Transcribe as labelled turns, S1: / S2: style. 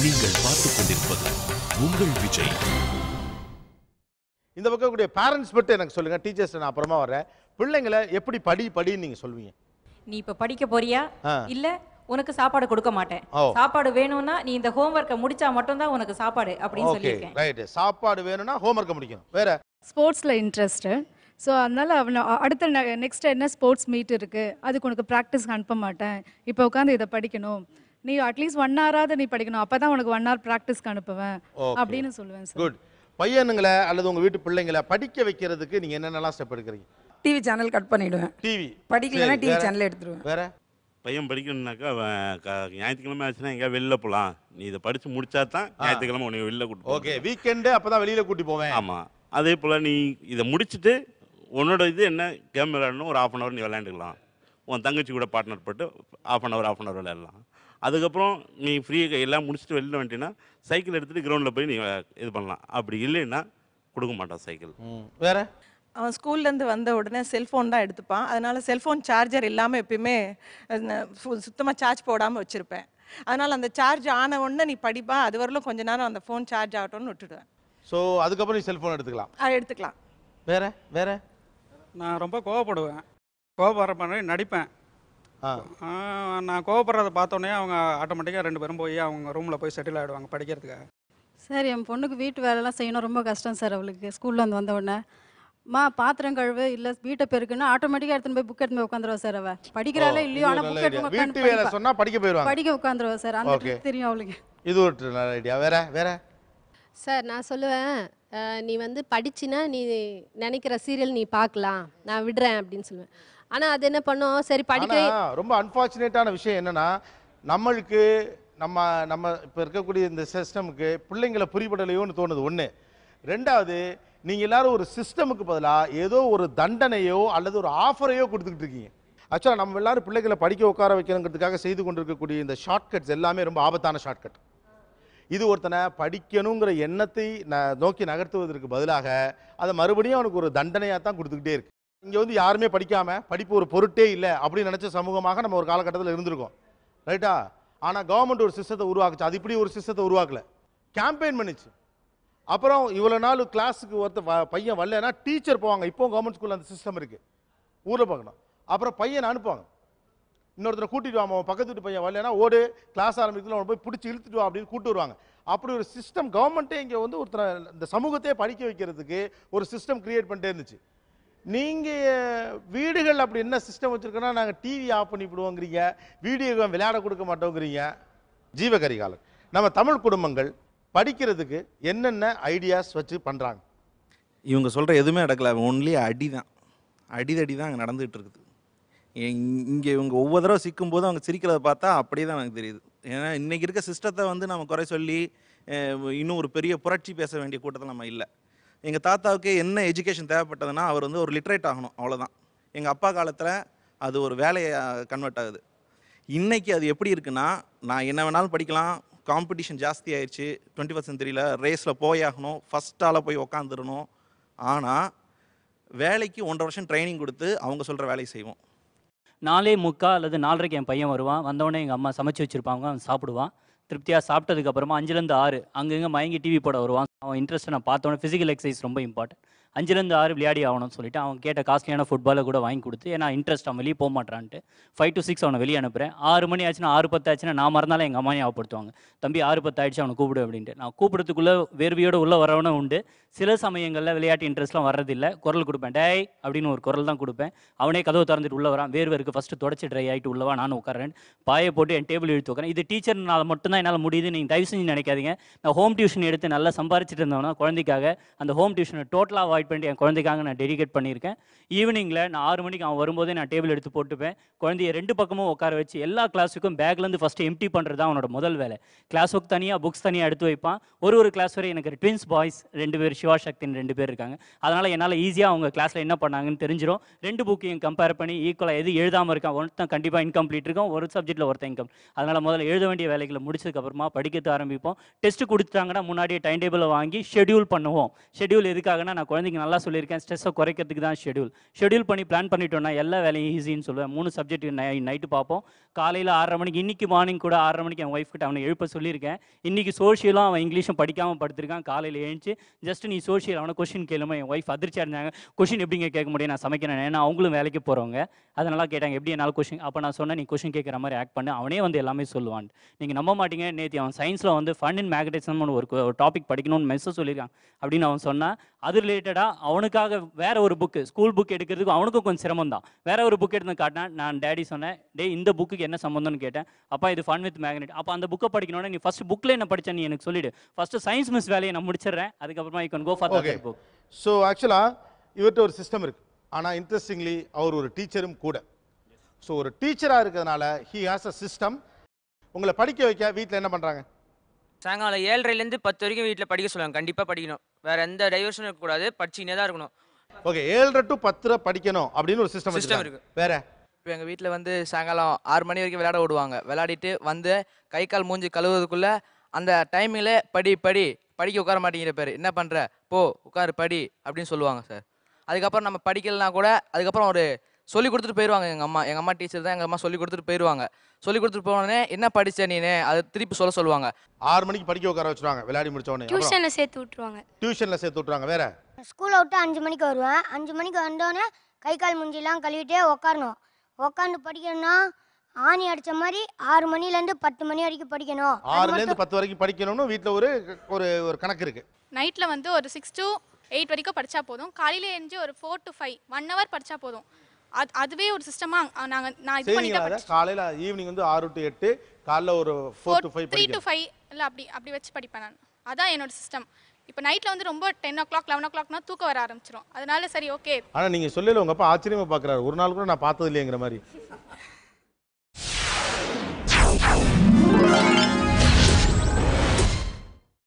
S1: நீங்கள் பார்த்துக் கொண்டிருப்பது உங்கள் விஜய்.
S2: இந்த பக்கம் கூடிய பேரண்ட்ஸ் மட்டும் எனக்கு சொல்லுங்க, டீச்சர்ஸ் நான் அப்புறமா வரேன். பிள்ளைங்களை எப்படி படின்னு நீங்க சொல்வீங்க?
S3: நீ இப்ப படிக்க போறியா இல்ல உனக்கு சாப்பாடு கொடுக்க மாட்டேன், சாப்பாடு வேணும்னா நீ இந்த ஹோம்வொர்க்கை முடிச்சா மட்டும் தான் உனக்கு சாப்பாடு அப்படின்னு சொல்லியிருக்கேன்.
S2: ரைட், சாப்பாடு வேணும்னா ஹோம்வொர்க்கை முடிக்கணும். வேற
S4: ஸ்போர்ட்ஸ்ல இன்ட்ரெஸ்ட். ஸோ அதனால் அவனை அடுத்த நெக்ஸ்ட் என்ன ஸ்போர்ட்ஸ் மீட் இருக்குது, அதுக்கு உனக்கு ப்ராக்டிஸ்க்கு அனுப்ப மாட்டேன், இப்போ உட்காந்து இதை படிக்கணும், நீ அட்லீஸ்ட் 1 hour நீ படிக்கணும், அப்போ தான் உனக்கு 1 hour ப்ராக்டிஸ்க்கு அனுப்புவேன் அப்படின்னு சொல்லுவேன் சார்.
S2: குட். பையனுங்களை அல்லது உங்கள் வீட்டு பிள்ளைங்களை படிக்க வைக்கிறதுக்கு நீங்கள் என்னென்னலாம் ஸ்டெப் எடுக்கிறீங்க?
S5: டிவி சேனல் கட் பண்ணிவிடுவேன்.
S2: டிவி
S5: படிக்கலன்னா டிவி சேனல் எடுத்துருவேன்.
S2: வேற
S6: பையன் படிக்கணும்னாக்கா ஞாயிற்றுக்கிழமை ஆச்சுன்னா எங்கேயா வெளில போகலாம், நீ இதை படித்து முடிச்சா தான் ஞாயிற்றுக்கிழமை உனக்கு வெளில கூட்டு.
S2: ஓகே, வீக்கெண்டு அப்போ தான் வெளியில் கூட்டி போவேன்.
S6: ஆமாம், அதே போல் நீ இதை முடிச்சுட்டு உன்னோட இது என்ன கேம் விளையாடணும், ஒரு 1/2 hour நீ விளையாண்டுக்கலாம். உன் தங்கச்சி கூட பார்ட்னர் போட்டு 1/2 hour விளையாடலாம். அதுக்கப்புறம் நீ ஃப்ரீ எல்லாம் முடிச்சுட்டு வெளில வந்துட்டீங்கன்னா சைக்கிள் எடுத்துகிட்டு கிரவுண்டில் போய் நீ இது பண்ணலாம். அப்படி இல்லைன்னா கொடுக்க மாட்டான் சைக்கிள்.
S2: வேற
S7: அவன் ஸ்கூல்லேருந்து வந்த உடனே செல்ஃபோன் தான் எடுத்துப்பான். அதனால் செல்ஃபோன் சார்ஜர் இல்லாமல் எப்பயுமே சுத்தமாக சார்ஜ் போடாமல் வச்சுருப்பேன். அதனால் அந்த சார்ஜ் ஆன உடனே நீ படிப்பா, அது வரலும் கொஞ்ச நேரம் அந்த ஃபோன் சார்ஜ் ஆகட்டும்னு விட்டுடுவேன்.
S2: ஸோ அதுக்கப்புறம் நீ செல்ஃபோன் எடுத்துக்கலாம்.
S7: எடுத்துக்கலாம்.
S2: வேற வேற
S8: நான் ரொம்ப கோவப்படுவேன், கோவப்படுற மாதிரி நடிப்பேன். நான் கோவப்படுறதை பார்த்தோன்னே அவங்க ஆட்டோமேட்டிக்காக 2 பேரும் போய் அவங்க ரூமில் போய் செட்டில் ஆகிடுவாங்க படிக்கிறதுக்காக.
S4: சார் என் பொண்ணுக்கு வீட்டு வேலைலாம் செய்யணும் ரொம்ப கஷ்டம் சார். அவளுக்கு ஸ்கூலில் வந்த உடனே பாத்திரம் கழுவு இல்லை வீட்டை பெருக்குன்னா ஆட்டோமேட்டிக்காக எடுத்துன்னு போய் புக் எடுத்து போய் உட்காந்துருவா சார். அவள் படிக்கிறாளே இல்லையோ ஆனால் புக் எடுத்து
S2: வீட்டு வேலை சொன்னால் படிக்க போயிடுவாங்க,
S4: படிக்க உட்காந்துருவா சார். அந்த தெரியும் அவளுக்கு.
S2: இது ஒரு நல்ல ஐடியா. வேற வேற
S9: சார் நான் சொல்லுவேன், நீ வந்து படிச்சினா நீ நினைக்கிற சீரியல் நீ பார்க்கலாம், நான் விடுறேன் அப்படின்னு சொல்லுவேன். ஆனால் அது என்ன பண்ணோம், சரி படிக்க.
S2: ரொம்ப அன்ஃபார்ச்சுனேட்டான விஷயம் என்னன்னா, நம்மளுக்கு நம்ம இப்போ இருக்கக்கூடிய இந்த சிஸ்டமுக்கு பிள்ளைங்களை புரிபடலையோன்னு தோணுது ஒன்று. ரெண்டாவது, நீங்கள் எல்லாரும் ஒரு சிஸ்டமுக்கு பதிலாக ஏதோ ஒரு தண்டனையோ அல்லது ஒரு ஆஃபரையோ கொடுத்துக்கிட்டு இருக்கீங்க. ஆக்சுவலாக நம்ம எல்லாரும் பிள்ளைகளை படிக்க உட்கார வைக்கணுங்கிறதுக்காக செய்து கொண்டிருக்கக்கூடிய இந்த ஷார்ட்கட்ஸ் எல்லாமே ரொம்ப ஆபத்தான ஷார்ட்கட். இது ஒருத்தனை படிக்கணுங்கிற எண்ணத்தை நோக்கி நகர்த்துவதற்கு பதிலாக அதை மறுபடியும் அவனுக்கு ஒரு தண்டனையாக தான் கொடுத்துக்கிட்டே இருக்கு. இங்கே வந்து யாருமே படிக்காமல் படிப்பு ஒரு பொருட்டே இல்லை அப்படின்னு நினச்ச சமூகமாக நம்ம ஒரு காலகட்டத்தில் இருந்திருக்கோம், ரைட்டா? ஆனால் கவர்மெண்ட் ஒரு சிஸ்டத்தை உருவாக்குச்சு. அது இப்படி ஒரு சிஸ்டத்தை உருவாக்கல, கேம்பெயின் பண்ணிச்சு. அப்புறம் இவ்வளோ நாள் கிளாஸுக்கு பையன் வரலன்னா டீச்சர் போவாங்க. இப்போ கவர்மெண்ட் ஸ்கூலில் அந்த சிஸ்டம் இருக்குது, ஊரில் பார்க்கணும். அப்புறம் பையனை அனுப்புவாங்க, இன்னொருத்தரை கூட்டிட்டு வாங்க, பக்கத்து வீட்டு பையன் வரலன்னா ஓடு, கிளாஸ் ஆரம்பிக்கல அவனை போய் பிடிச்சி இழுத்துட்டு வா அப்படின்னு கூப்பிட்டு வருவாங்க. அப்படி ஒரு சிஸ்டம் கவர்மெண்ட்டே இங்கே வந்து ஒருத்தரை இந்த சமூகத்தையே படிக்க வைக்கிறதுக்கு ஒரு சிஸ்டம் கிரியேட் பண்ணிட்டே இருந்துச்சு. நீங்கள் வீடுகள் அப்படி என்ன சிஸ்டம் வச்சுருக்கோன்னா, நாங்கள் டிவி ஆஃப் பண்ணி விடுவோங்கிறீங்க, வீடியோ கேம் விளையாட கொடுக்க மாட்டோங்கிறீங்க. ஜீவகரிகாலன், நம்ம தமிழ் குடும்பங்கள் படிக்கிறதுக்கு என்னென்ன ஐடியாஸ் வச்சு பண்ணுறாங்க?
S10: இவங்க சொல்கிற எதுவுமே நடக்கல, ஒன்லி அடி தான், அடிதடி தான் அங்கே நடந்துகிட்டு இருக்குது. இங்கே இவங்க ஒவ்வொரு தடவை சிக்கும்போது அவங்க சிரிக்கிறத பார்த்தா அப்படியே தான் எனக்கு தெரியுது. ஏன்னா இன்றைக்கி இருக்க சிஸ்டத்தை வந்து நம்ம குறை சொல்லி இன்னும் ஒரு பெரிய புரட்சி பேச வேண்டிய கூட்டத்தில் நம்ம இல்லை. எங்கள் தாத்தாவுக்கு என்ன எஜுகேஷன் தேவைப்பட்டதுன்னா, அவர் வந்து ஒரு லிட்ரேட் ஆகணும், அவ்வளோதான். எங்கள் அப்பா காலத்தில் அது ஒரு வேலையாக கன்வெர்ட் ஆகுது. இன்றைக்கி அது எப்படி இருக்குன்னா, நான் என்ன வேணாலும் படிக்கலாம், காம்படிஷன் ஜாஸ்தி ஆயிடுச்சு, 21st centuryல ரேஸில் போயாகணும், ஃபஸ்ட்டால் போய் உக்காந்துடணும். ஆனால் வேலைக்கு 1.5 வருஷம் ட்ரைனிங் கொடுத்து அவங்க சொல்கிற வேலையை செய்வோம்.
S11: 4:45 அல்லது 4:30 என் பையன் வருவான். வந்தோடனே எங்கள் அம்மா சமைச்சு வச்சுருப்பாங்க, அவன் சாப்பிடுவான். திருப்தியாக சாப்பிட்டதுக்கப்புறமா 5லேருந்து 6 அங்கங்கே மயங்கி டிவி போட வருவான். அவன் இன்ட்ரெஸ்ட்டை நான் பார்த்தோன்னே ஃபிசிக்கல் எக்ஸசைஸ் ரொம்ப இம்பார்ட்டன்ட். 5லேருந்து 6 விளையாடி ஆகணும்னு சொல்லிட்டு அவன் கேட்ட காஸ்ட்லியான ஃபுட்பாலை கூட வாங்கி கொடுத்து, ஏன்னா இன்ட்ரெஸ்ட் அவன் வெளியே போக மாட்டான்ட்டு 5 to 6 அவனை வெளியே அனுப்புகிறேன். 6 மணி ஆச்சுன்னா 6:10 ஆச்சுன்னா நான் மறந்தாலும் எங்கள் அம்மா ஞாபகப்படுத்துவாங்க, தம்பி 6:10 ஆயிடுச்சு அவனை கூப்பிடு அப்படின்ட்டு. நான் கூப்பிடுறதுக்குள்ளே வேர்வையோடு உள்ளே வரவனும் உண்டு. சில சமயங்களில் விளையாட்டு இன்ட்ரெஸ்ட்லாம் வர்றதில்லை, குரல் கொடுப்பேன், டேய் அப்படின்னு ஒரு குரல் தான் கொடுப்பேன். அவனே கதவை திறந்துட்டு உள்ளே வரான், வேர்வருக்கு ஃபஸ்ட்டு தொடச்சி ட்ரை ஆகிட்டு உள்ளவா, நானும் உட்காரேன், பாயை போட்டு என் டேபிள் இழுத்து உட்காரேன். இது டீச்சர்னால மட்டும்தான் என்னால் முடியுது, நீங்கள் தயவு செஞ்சு நினைக்காதீங்க. நான் ஹோம் டியூஷன் எடுத்து நல்லா சம்பாரிச்சிட்டு இருந்தவனா குழந்தைக்காக அந்த ஹோம் டியூஷனை டோட்டலாக அவாய்ட் பண்ணிட்டு என் குழந்தைக்காக நான் டெடிகேட் பண்ணியிருக்கேன். ஈவினிங்கில் நான் 6 மணிக்கு அவன் வரும்போதே நான் டேபிள் எடுத்து போட்டுப்பேன். குழந்தைய 2 பக்கமும் உட்கார வச்சு எல்லா கிளாஸுக்கும் பேக்லேருந்து ஃபஸ்ட்டு எம்டி பண்ணுறது தான் அவனோட முதல் வேலை. கிளாஸ் புக் தனியாக, புக்ஸ் தனியாக எடுத்து வைப்பான். ஒரு கிளாஸ் வரை எனக்கு ட்வின்ஸ் பாய்ஸ் 2 பேர், சிவா சக்தின்னு 2 பேர் இருக்காங்க. அதனால் என்னால் ஈஸியாக அவங்க கிளாஸில் என்ன பண்ணாங்கன்னு தெரிஞ்சிடும். 2 புக்கையும் கம்பேர் பண்ணி ஈக்குவலாக எது எழுதாமல் இருக்கான், ஒருத்தன் கண்டிப்பாக இன்கம்ப்ளீட் இருக்கும், ஒரு சப்ஜெக்ட்டில் ஒருத்தன் இன்கம். அதனால் முதல்ல எழுத வேண்டிய வேலைகளை முடிச்சதுக்கப்புறமா படிக்கிறது ஆரம்பிப்போம். டெஸ்ட்டு கொடுத்துட்டாங்கன்னா முன்னாடியே டைம் டேபிளை வாங்கி ஷெடியூல் பண்ணுவோம். ஷெடியூல் எதுக்காகனா, நான் குழந்தைக்கு நல்லா சொல்லியிருக்கேன், ஸ்ட்ரெஸ்ஸை குறைக்கிறதுக்கு தான் ஷெடியூல் பண்ணி பிளான் பண்ணிட்டோம்னா எல்லா வேலையும் ஈஸின்னு சொல்லுவேன். 3 சப்ஜெக்ட் நைட்டு பார்ப்போம். காலையில் 6:30 மணிக்கு, இன்றைக்கி மார்னிங் கூட 6:30 மணிக்கு என் ஒய்ஃப் கிட்ட அவனை எழுப்ப சொல்லியிருக்கேன். இன்றைக்கி சோஷியலும் அவன் இங்கிலீஷும் படிக்காமல் படுத்திருக்கான். காலையில் எழுந்துச்சு ஜஸ்ட் நீ சோஷியல் அவனை கொஷின் கேளுமா. என் ஒய்ஃப் அதிர்ச்சியாக இருந்தாங்க. கொஷின் எப்படிங்க கேட்க முடியும், நான் சமைக்கிறேன், ஏன்னா அவங்களும் வேலைக்கு போகிறவங்க. அதனால கேட்டாங்க எப்படி என்னால் கொஷின். அப்போ நான் சொன்னேன் நீ கொஷின் கேட்குற மாதிரி ஆக்ட் பண்ணு, அவனே வந்து எல்லாமே சொல்லுவான். நீங்கள் நம்ப மாட்டீங்க, நேற்று அவன் சயின்ஸில் வந்து ஃபன் அண்ட் மேக்னட்டிசம்னு ஒரு டாபிக் படிக்கணும்னு மெசேஜ் சொல்லியிருக்கான் அப்படின்னு அவன் சொன்னான். அது ரிலேட்டடாக அவனுக்காக வேற ஒரு புக்கு, ஸ்கூல் புக் எடுக்கிறதுக்கு அவனுக்கும் கொஞ்சம் சிரமம் தான். வேற ஒரு புக் எடுத்து காட்டினான். நான் டேடி சொன்னேன், டே இந்த புக்கு என்ன சம்மந்தம்னு கேட்டேன். அப்பா இது ஃபன் வித் மேக்னெட். அப்போ அந்த புக்கை படிக்கணும்னா நீ ஃபர்ஸ்ட் புக்கில் என்ன படிச்ச நீ எனக்கு சொல்லிடு. ஃபர்ஸ்ட் சயின்ஸ் மிஸ் வேலையை நான் முடிச்சிடுறேன், அதுக்கப்புறமா you can go for that book.
S2: So ஆக்சுவலாக இவர்கிட்ட ஒரு சிஸ்டம் இருக்கு. ஆனால் இன்ட்ரெஸ்டிங்லி அவர் ஒரு டீச்சரும் கூட. ஸோ ஒரு டீச்சராக இருக்கிறதுனால ஹி ஹாஸ் அ சிஸ்டம். உங்களை படிக்க வைக்க வீட்டில் என்ன பண்ணுறாங்க?
S12: சாயங்காலம் 7:30லேருந்து 10 வரைக்கும் வீட்டில் படிக்க சொல்லுவாங்க. கண்டிப்பாக படிக்கணும், வேற எந்த டைவர்ஷனும் இருக்கக்கூடாது, படிச்சுக்கினே தான் இருக்கணும்.
S2: ஓகே, 7:30 to 10 படிக்கணும் அப்படின்னு ஒரு சிஸ்டம்
S12: இருக்கு.
S2: வேற
S13: இப்போ எங்கள் வீட்டில் வந்து சாயங்காலம் 6 மணி வரைக்கும் விளையாட விடுவாங்க. விளையாடிட்டு வந்து கை கால் மூஞ்சி கழுவுறதுக்குள்ளே அந்த டைமில் படிக்க உட்கார மாட்டேங்கிற பேர் என்ன பண்ணுற, போ உட்காரு படி அப்படின்னு சொல்லுவாங்க சார். அதுக்கப்புறம் நம்ம படிக்கலைன்னா கூட அதுக்கப்புறம் ஒரு சொல்லி கொடுத்துட்டு போயிடுவாங்க. எங்கள் அம்மா டீச்சர் தான், எங்கள் அம்மா சொல்லி கொடுத்துட்டு போயிடுவாங்க. சொல்லி கொடுத்துட்டு போனோடனே என்ன படித்த நீனு அது திருப்பி சொல்லுவாங்க.
S2: 6 மணிக்கு படிக்க உட்கார வச்சுருவாங்க. விளையாடி முடிச்சோடனே
S14: டியூஷனில் சேர்த்து விட்ருவாங்க.
S2: வேற
S14: ஸ்கூலை விட்டு 5 மணிக்கு வருவேன். 5 மணிக்கு வந்தோடனே கை கால் மூஞ்சிலாம் கழுவிட்டே உட்காரணும். உட்காந்து படிக்கணும்னா ஆணி அடித்த மாதிரி 6 மணிலேருந்து 10 மணி வரைக்கும் படிக்கணும்.
S2: 6லேருந்து 10 வரைக்கும் படிக்கணும்னு வீட்டில் ஒரு கணக்கு இருக்கு.
S15: நைட்டில் வந்து ஒரு 6 to 8 வரைக்கும் படித்தா போதும். காலையில் எழுந்து ஒரு 4 to 5 1 hour படித்தா போதும். அதுவே ஒரு சிஸ்டமாக நான் இது பண்ணிட்டேன்.
S2: காலையில் ஈவினிங் வந்து 6 to 8, காலைல ஒரு 4 to 5
S15: 3 to 5 இல்லை அப்படி வச்சு படிப்பேன் நான். அதான் என்னோட சிஸ்டம். இப்போ நைட்டில் வந்து ரொம்ப 10 o'clock 11 o'clockனா தூக்கம் வர ஆரம்பிச்சிடும். அதனால சரி ஓகே.
S2: ஆனால் நீங்கள் சொல்லல உங்கள் அப்பா ஆச்சரியமாக பார்க்குறாரு, ஒரு நாள் கூட நான் பார்த்தது இல்லைங்கிற மாதிரி.